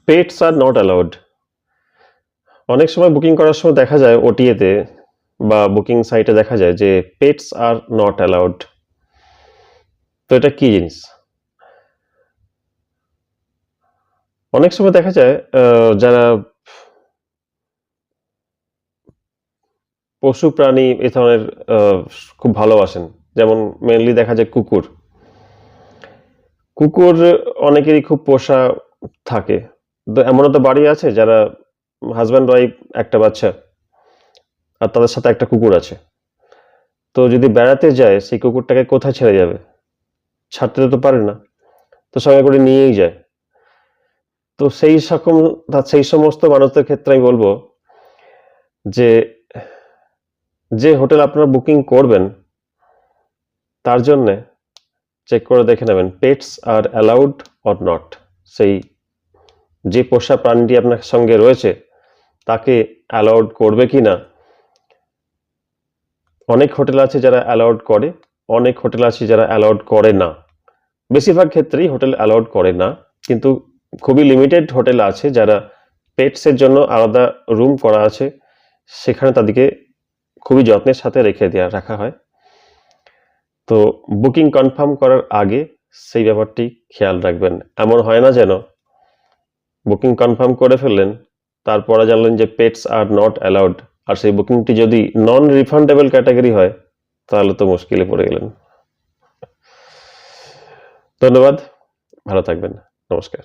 Pets are not allowed. অনেক সময় booking করার সময় দেখা যায় ওটিএতে বা বুকিং সাইটে দেখা যায় যে পেটস আর নট অ্যালাউড। তো এটা কি জিনিস? অনেক সময় দেখা যায় যারা পশু প্রাণী এই ধরনের খুব ভালোবাসেন, যেমন মেনলি দেখা যায় কুকুর। কুকুর অনেকেরই খুব পোষা থাকে। তো এমনও তো বাড়ি আছে যারা হাজব্যান্ড ওয়াইফ, একটা বাচ্চা, আর তাদের সাথে একটা কুকুর আছে। তো যদি বেড়াতে যায় সেই কুকুরটাকে কোথায় ছেড়ে যাবে? ছাড়তে তো পারে না, তো সঙ্গে করে নিয়েই যায়। তো সেই সমস্ত মানুষদের ক্ষেত্রে আমি বলবো যে যে হোটেল আপনারা বুকিং করবেন তার জন্যে চেক করে দেখে নেবেন pets R allowed or not. সেই যে পোষা প্রাণীটি আপনার সঙ্গে রয়েছে তাকে অ্যালাউড করবে কি না। অনেক হোটেল আছে যারা অ্যালাউড করে, অনেক হোটেল আছে যারা অ্যালাউড করে না। বেশিরভাগ ক্ষেত্রেই হোটেল অ্যালাউড করে না, কিন্তু খুবই লিমিটেড হোটেল আছে যারা পেটসের জন্য আলাদা রুম করা আছে, সেখানে তাদেরকে খুবই যত্নের সাথে রাখা হয়। তো বুকিং কনফার্ম করার আগে সেই ব্যাপারটি খেয়াল রাখবেন। এমন হয় না যেন বুকিং কনফার্ম করে ফেললেন, তারপরে জানলেন যে পেটস আর নট অ্যালাউড, আর সেই বুকিংটি যদি নন রিফান্ডেবল ক্যাটাগরি হয় তাহলে তো মুশকিলে পড়ে গেলেন। ধন্যবাদ, ভালো থাকবেন, নমস্কার।